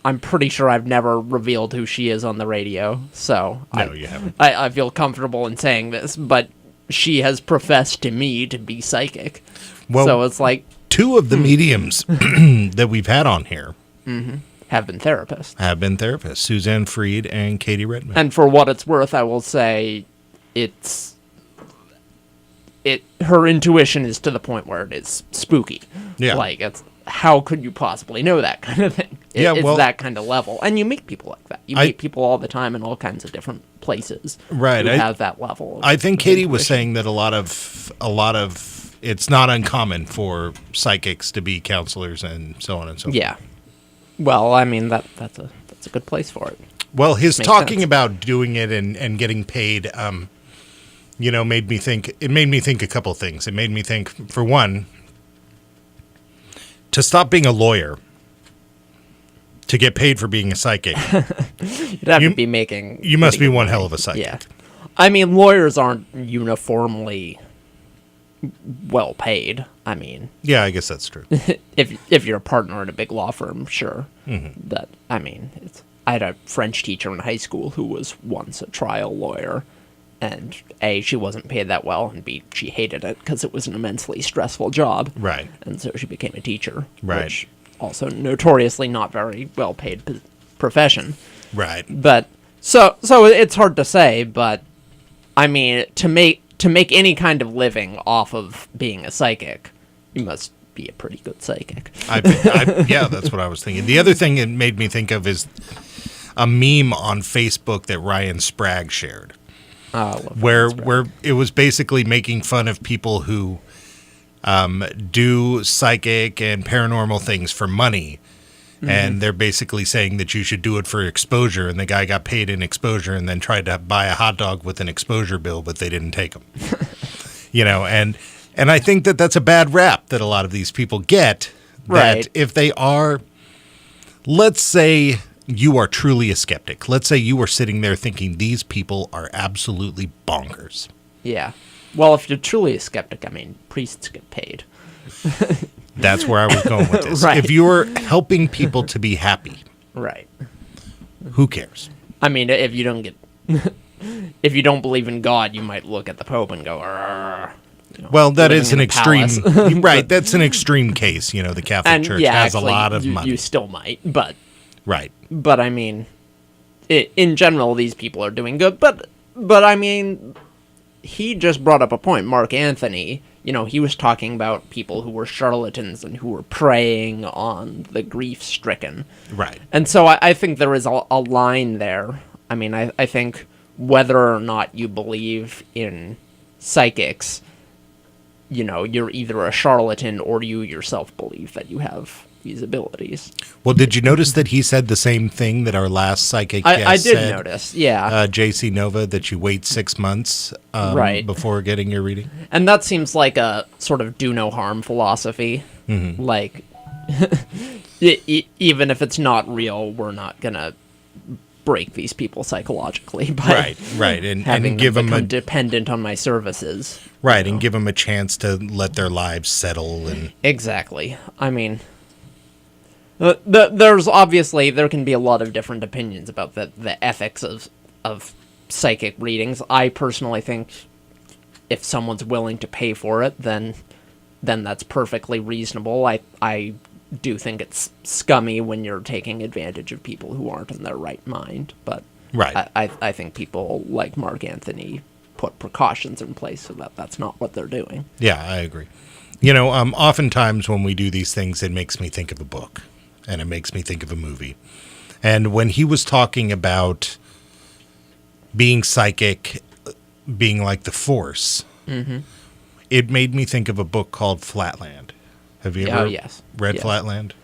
I'm pretty sure I've never revealed who she is on the radio. So
no, you haven't.
I feel comfortable in saying this, but she has professed to me to be psychic.
Well,
so it's like...
Two of the mediums that we've had on here
have been therapists. Suzanne Freed and Katie Redman. And for what it's worth, I will say her intuition is to the point where it is spooky.
Yeah.
Like, it's, how could you possibly know that kind of thing? It's that kind of level. And you meet people like that. You meet people all the time in all kinds of different places.
Right.
Who have that level.
I think Katie was saying that a lot of it's not uncommon for psychics to be counselors and so on and so forth.
Yeah. Well, I mean, that's a good place for it.
Well, his
Makes
talking
sense.
about doing it and getting paid, made me think a couple things. It made me think, for one, to stop being a lawyer, to get paid for being a psychic.
You'd have to be making...
You must be one hell of a psychic.
Yeah. I mean, lawyers aren't uniformly well paid. I mean...
Yeah, I guess that's true.
if you're a partner in a big law firm, sure.
Mm-hmm.
That, I mean, I had a French teacher in high school who was once a trial lawyer, and A, she wasn't paid that well, and B, she hated it because it was an immensely stressful job.
Right.
And so she became a teacher.
Right.
Which also notoriously not very well paid profession.
Right.
But so it's hard to say, but I mean, to make any kind of living off of being a psychic, you must be a pretty good psychic.
Yeah, that's what I was thinking. The other thing it made me think of is a meme on Facebook that Ryan Sprague shared, where it was basically making fun of people who do psychic and paranormal things for money. And they're basically saying that you should do it for exposure. And the guy got paid in exposure and then tried to buy a hot dog with an exposure bill, but they didn't take him. And I think that that's a bad rap that a lot of these people get.
Right.
That if they are, let's say you are truly a skeptic. Let's say you are sitting there thinking these people are absolutely bonkers.
Yeah. Well, if you're truly a skeptic, I mean, priests get paid.
That's where I was going with this.
Right.
If you're helping people to be happy,
right?
Who cares?
I mean, if you don't believe in God, you might look at the Pope and go, "Arr."
Well, that is an extreme, right?
But,
that's an extreme case. The Catholic Church has a lot of money.
You still might, but
right.
But I mean, in general, these people are doing good. But I mean, he just brought up a point. Mark Anthony, he was talking about people who were charlatans and who were preying on the grief-stricken.
Right.
And so I think there is a line there. I mean, I think whether or not you believe in psychics, you're either a charlatan or you yourself believe that you have these abilities.
Well, did you notice that he said the same thing that our last psychic guest
I did
said?
Notice, yeah.
JC Nova, that you wait 6 months
right.
before getting your reading?
And that seems like a sort of do no harm philosophy. Mm-hmm. Like, even if it's not real, we're not going to break these people psychologically by
right,
and give them become dependent on my services.
Right, and give them a chance to let their lives settle. And
exactly. I mean... there can be a lot of different opinions about the ethics of psychic readings. I personally think if someone's willing to pay for it, then that's perfectly reasonable. I do think it's scummy when you're taking advantage of people who aren't in their right mind, but
right.
I think people like Mark Anthony put precautions in place so that that's not what they're doing.
Yeah, I agree. Oftentimes when we do these things, it makes me think of a book. And it makes me think of a movie. And when he was talking about being psychic, being like the Force, it made me think of a book called Flatland. Have you ever read
Yes.
Flatland?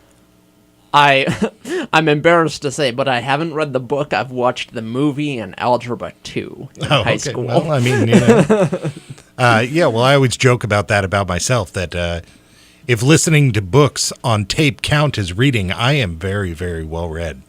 I'm embarrassed to say, but I haven't read the book. I've watched the movie and Algebra 2 in high school.
Well, I mean, well, I always joke about that about myself, that if listening to books on tape count as reading, I am very, very well read.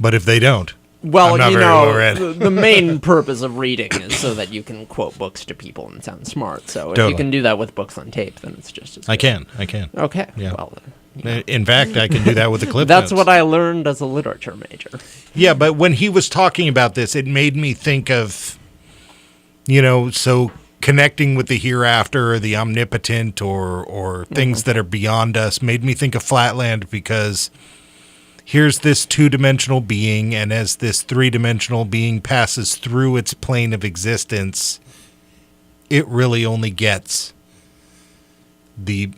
But if they don't,
well,
I'm not very well read.
The main purpose of reading is so that you can quote books to people and sound smart. So if you can do that with books on tape, then it's just as good.
I can.
Okay.
Yeah.
Well,
in fact, I can do that with the clip
That's
notes.
what I learned as a literature major.
Yeah, but when he was talking about this, it made me think of, so connecting with the hereafter or the omnipotent or things that are beyond us made me think of Flatland, because here's this two-dimensional being, and as this three-dimensional being passes through its plane of existence, it really only gets the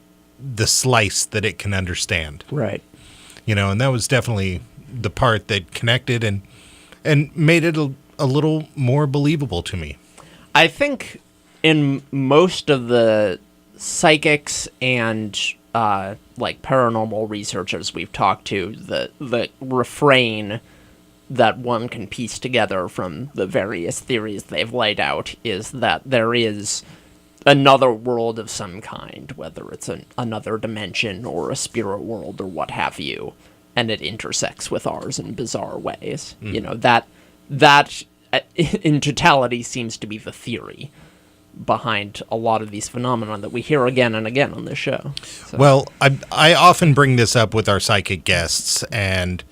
slice that it can understand.
Right.
And that was definitely the part that connected and made it a little more believable to me.
I think in most of the psychics and paranormal researchers we've talked to, the refrain that one can piece together from the various theories they've laid out is that there is another world of some kind, whether it's another dimension or a spirit world or what have you, and it intersects with ours in bizarre ways. That in totality seems to be the theory behind a lot of these phenomena that we hear again and again on this show. So.
Well, I often bring this up with our psychic guests and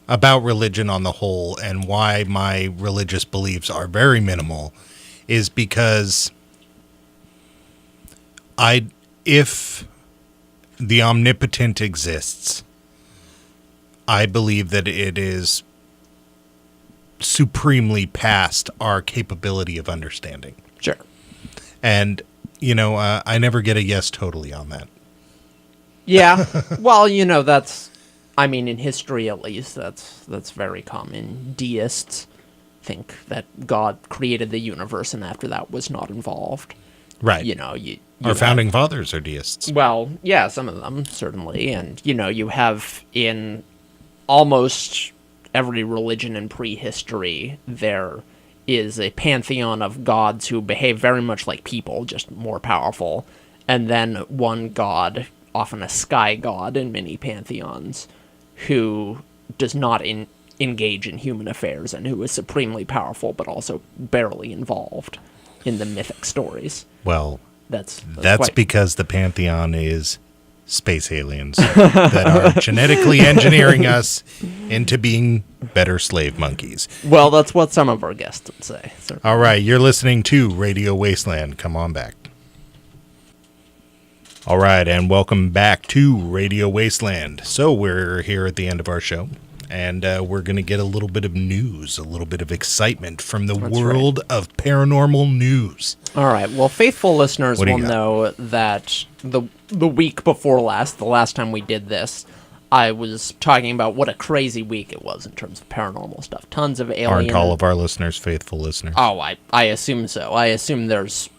about religion on the whole, and why my religious beliefs are very minimal is because if the omnipotent exists, I believe that it is supremely past our capability of understanding.
Sure.
And, I never get a yes totally on that.
Yeah. Well, in history at least, that's very common. Deists think that God created the universe and after that was not involved.
Right. Our founding fathers are deists.
Well, yeah, some of them, certainly. And, you have in almost every religion in prehistory, there is a pantheon of gods who behave very much like people, just more powerful. And then one god, often a sky god in many pantheons, who does not engage in human affairs and who is supremely powerful but also barely involved in the mythic stories.
Well,
that's
because the pantheon is space aliens that are genetically engineering us into being better slave monkeys.
Well, that's what some of our guests would say. Certainly.
All right, you're listening to Radio Wasteland. Come on back. All right, and welcome back to Radio Wasteland. So we're here at the end of our show, and we're going to get a little bit of news, a little bit of excitement from the world of paranormal news.
All right. Well, faithful listeners will know that the week before last, the last time we did this, I was talking about what a crazy week it was in terms of paranormal stuff. Tons of alien...
Aren't all of our listeners faithful listeners?
Oh, I assume so. I assume there's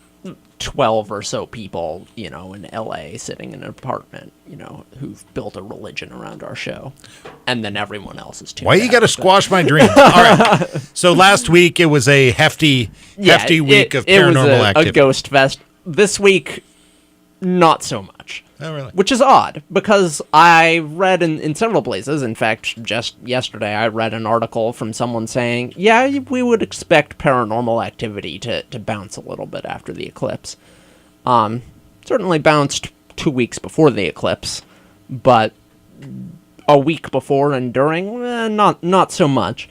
12 or so people, in LA sitting in an apartment, who've built a religion around our show. And then everyone else is tuned.
Why you got to squash my dreams? All right. So last week it was a hefty week of paranormal activity.
It was a ghost fest. This week, not so much.
Oh, really?
Which is odd, because I read in several places, in fact, just yesterday, I read an article from someone saying, yeah, we would expect paranormal activity to bounce a little bit after the eclipse. Certainly bounced 2 weeks before the eclipse, but a week before and during, not so much.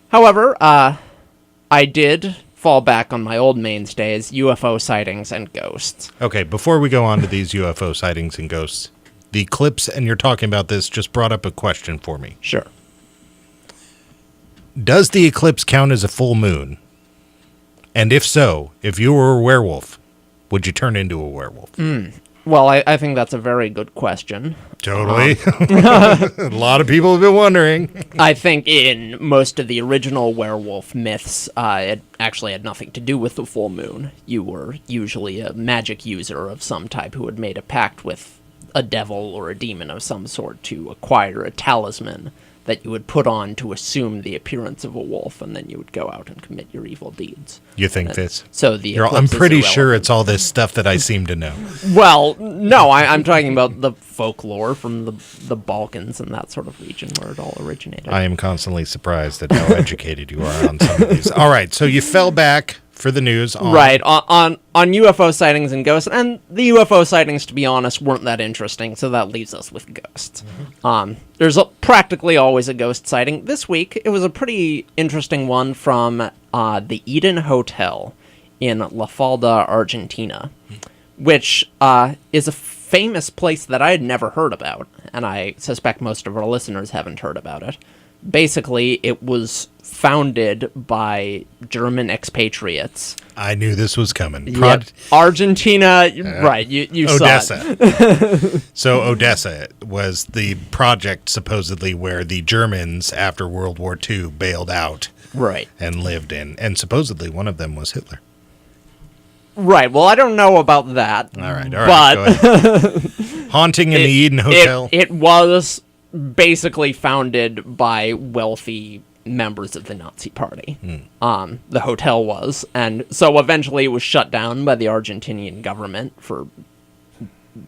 However, I did fall back on my old mainstays, UFO sightings and ghosts.
Okay, before we go on to these UFO sightings and ghosts, the eclipse, and you're talking about this, just brought up a question for me.
Sure.
Does the eclipse count as a full moon? And if so, if you were a werewolf, would you turn into a werewolf?
Well, I think that's a very good question.
Totally. A lot of people have been wondering.
I think in most of the original werewolf myths, it actually had nothing to do with the full moon. You were usually a magic user of some type who had made a pact with a devil or a demon of some sort to acquire a talisman that you would put on to assume the appearance of a wolf, and then you would go out and commit your evil deeds.
You think this?
So the
I'm pretty sure it's all this stuff that I seem to know.
Well, no, I'm talking about the folklore from the Balkans and that sort of region where it all originated.
I am constantly surprised at how educated you are on some of these. All right, so you fell back for the news on...
Right, on UFO sightings and ghosts, and the UFO sightings, to be honest, weren't that interesting, so that leaves us with ghosts. There's practically always a ghost sighting. This week, it was a pretty interesting one from the Eden Hotel in La Falda, Argentina, which is a famous place that I had never heard about, and I suspect most of our listeners haven't heard about it. Basically, it was founded by German expatriates.
I knew this was coming.
Argentina, right, you
Odessa.
saw it.
So Odessa was the project, supposedly, where the Germans, after World War II, bailed out
right.
and lived in. And supposedly one of them was Hitler.
Right, well, I don't know about that.
All right, go ahead. Haunting in the Eden Hotel.
It was basically founded by wealthy members of the Nazi Party. The hotel was, and so eventually it was shut down by the Argentinian government for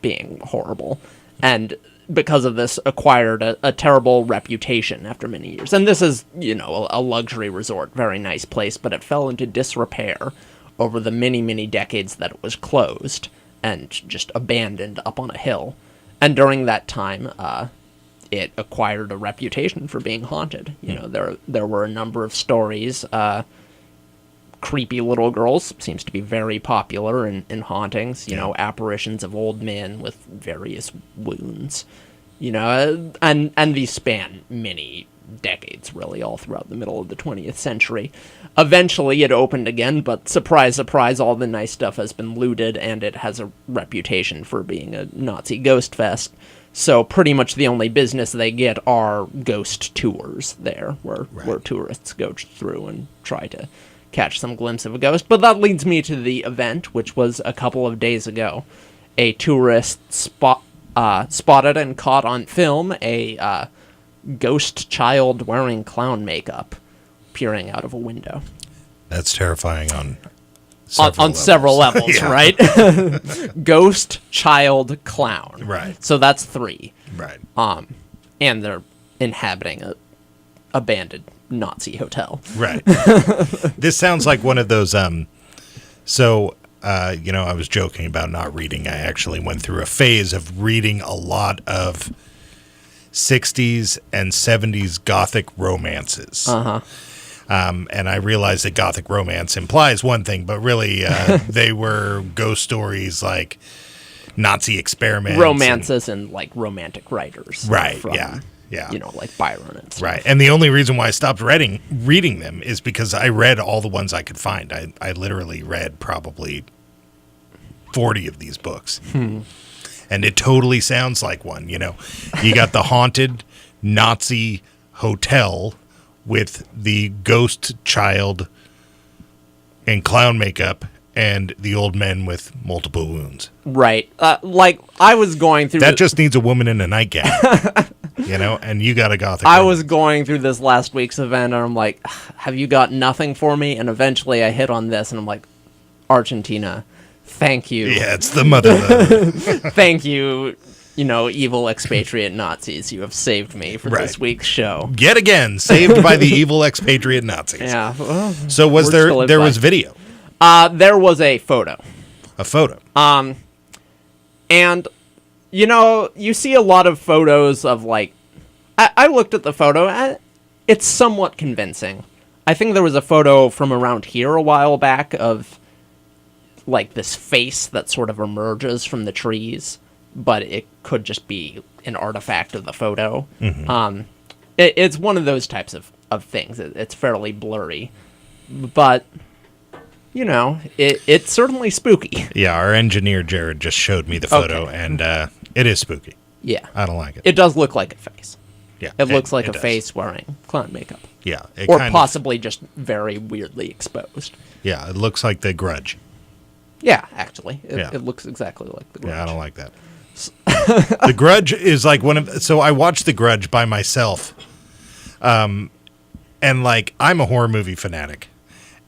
being horrible, and because of this acquired a terrible reputation after many years. And this is, a luxury resort, very nice place, but it fell into disrepair over the many, many decades that it was closed and just abandoned up on a hill. And during that time, it acquired a reputation for being haunted. There were a number of stories. Creepy little girls seems to be very popular in hauntings. Apparitions of old men with various wounds. And these span many decades, really, all throughout the middle of the 20th century. Eventually, it opened again, but surprise, surprise, all the nice stuff has been looted, and it has a reputation for being a Nazi ghost fest. So pretty much the only business they get are ghost tours there, where tourists go through and try to catch some glimpse of a ghost. But that leads me to the event, which was a couple of days ago. A tourist spotted and caught on film a ghost child wearing clown makeup peering out of a window.
That's terrifying on
several levels, right? Ghost, child, clown.
Right.
So that's 3.
Right.
And they're inhabiting a abandoned Nazi hotel.
Right. This sounds like one of those, I was joking about not reading. I actually went through a phase of reading a lot of 60s and 70s Gothic romances. And I realized that Gothic romance implies one thing, but really they were ghost stories like Nazi experiments.
Romances and like romantic writers.
Right,
from,
yeah.
Like Byron and stuff.
Right, and the only reason why I stopped reading them is because I read all the ones I could find. I literally read probably 40 of these books. And it totally sounds like one, You got the haunted Nazi hotel with the ghost child in clown makeup and the old men with multiple wounds.
Right. Like, I was going through...
That just needs a woman in a nightgown. And you got a Gothic
I
romance.
was going through this last week's event, and I'm like, have you got nothing for me? And eventually I hit on this, and I'm like, Argentina, thank you.
Yeah, it's the motherland.
Thank you, evil expatriate Nazis. You have saved me for this week's show.
Yet again, saved by the evil expatriate Nazis.
Yeah. Well,
so was there was video?
There was a photo.
A photo.
And, you see a lot of photos of, like... I looked at the photo, and it's somewhat convincing. I think there was a photo from around here a while back of, like, this face that sort of emerges from the trees, but it could just be an artifact of the photo. It's one of those types of things. It's fairly blurry. But... it's certainly spooky.
Yeah, our engineer, Jared, just showed me the photo, and it is spooky.
Yeah.
I don't like it.
It does look like a face.
Yeah.
It looks like a face wearing clown makeup.
Yeah.
Or possibly just very weirdly exposed.
Yeah, it looks like The Grudge.
Yeah, actually. It looks exactly like The Grudge.
Yeah, I don't like that. The Grudge is like one of... So I watched The Grudge by myself. And, like, I'm a horror movie fanatic.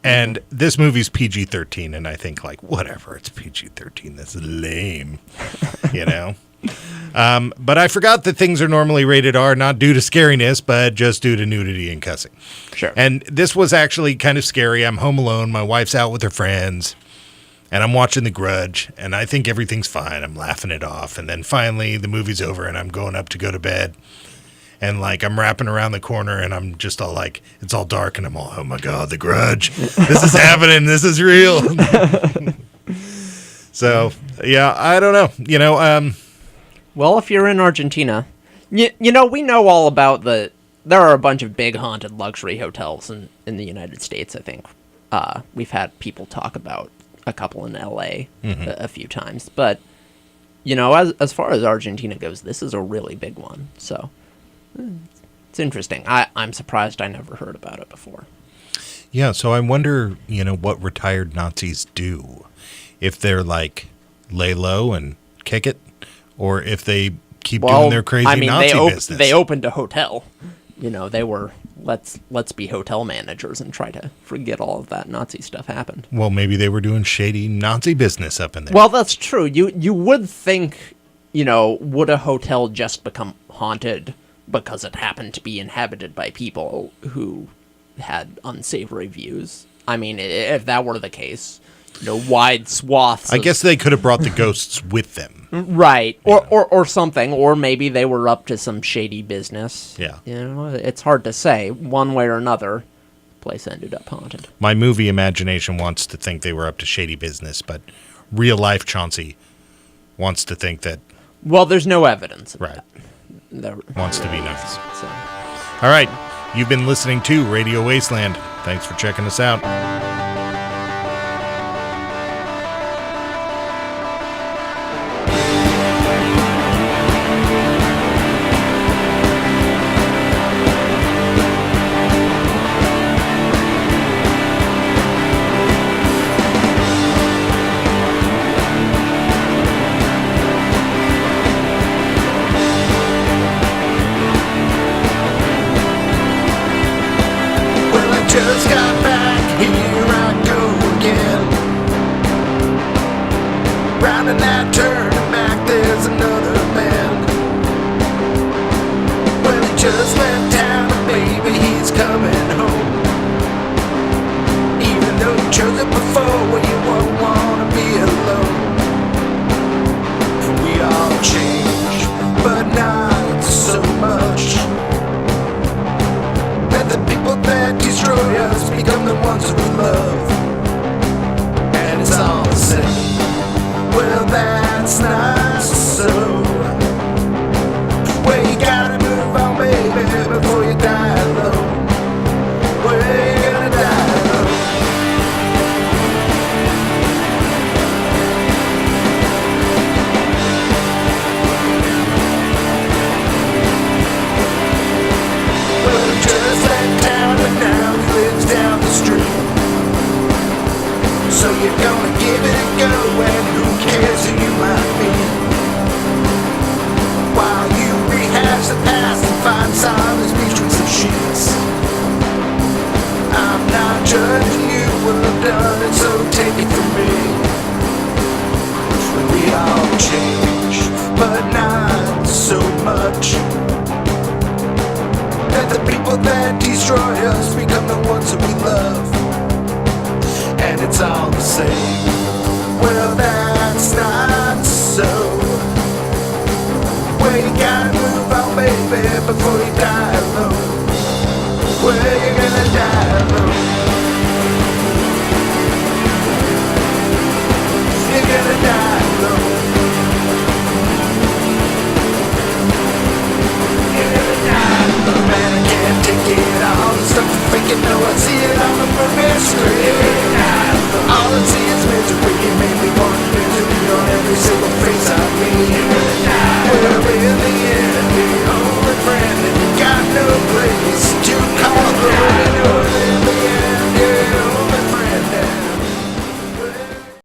And this movie's PG-13, and I think, like, whatever, it's PG-13. That's lame, you know? But I forgot that things are normally rated R, not due to scariness, but just due to nudity and cussing.
Sure.
And this was actually kind of scary. I'm home alone. My wife's out with her friends. And I'm watching The Grudge, and I think everything's fine. I'm laughing it off. And then finally, the movie's over, and I'm going up to go to bed. And, like, I'm wrapping around the corner, and I'm just all like, it's all dark, and I'm all, oh, my God, The Grudge. This is happening. This is real. So, yeah, I don't know. You know,
well, if you're in Argentina, you know, we know all about there are a bunch of big haunted luxury hotels in the United States, I think. We've had people talk about a couple in L.A. A few times. But, you know, as far as Argentina goes, this is a really big one. So, it's interesting. I'm surprised I never heard about it before.
Yeah, so I wonder, you know, what retired Nazis do. If they're, like, lay low and kick it, or if they keep doing their crazy Nazi business.
They opened a hotel. You know, they were, let's be hotel managers and try to forget all of that Nazi stuff happened.
Well, maybe they were doing shady Nazi business up in there.
Well, that's true. You would think, you know, would a hotel just become haunted because it happened to be inhabited by people who had unsavory views? I mean, if that were the case, you know, wide swaths.
I guess they could have brought the ghosts with them.
Right. Or something. Or maybe they were up to some shady business.
Yeah.
You know, it's hard to say. One way or another, the place ended up haunted.
My movie imagination wants to think they were up to shady business, but real life Chauncey wants to think that...
Well, there's no evidence of that.
Wants to be nice.
So.
All right. You've been listening to Radio Wasteland. Thanks for checking us out.
Just got back, here I go again. Round and that turn and back, there's another bend. Well, he just left town, and baby, he's coming home. Even though you chose it before, well, you won't wanna be alone. We all change, but not so much. That the people that destroy us become the ones we love, and it's all the same. Well, that's not so. Well, you gotta move on, baby, before you die alone. Well, you're gonna die alone. Well, he just left town, and now he lives down the street. So you're gonna give it a go, and who cares who you might be? While you rehash the past and find solace between some sheets. I'm not judging you, what I've done, and so take it from me. We all change, but not so much. That the people that destroy us become the ones that we love, and it's all the same. Well, that's not so. Well, you gotta move on, baby, before you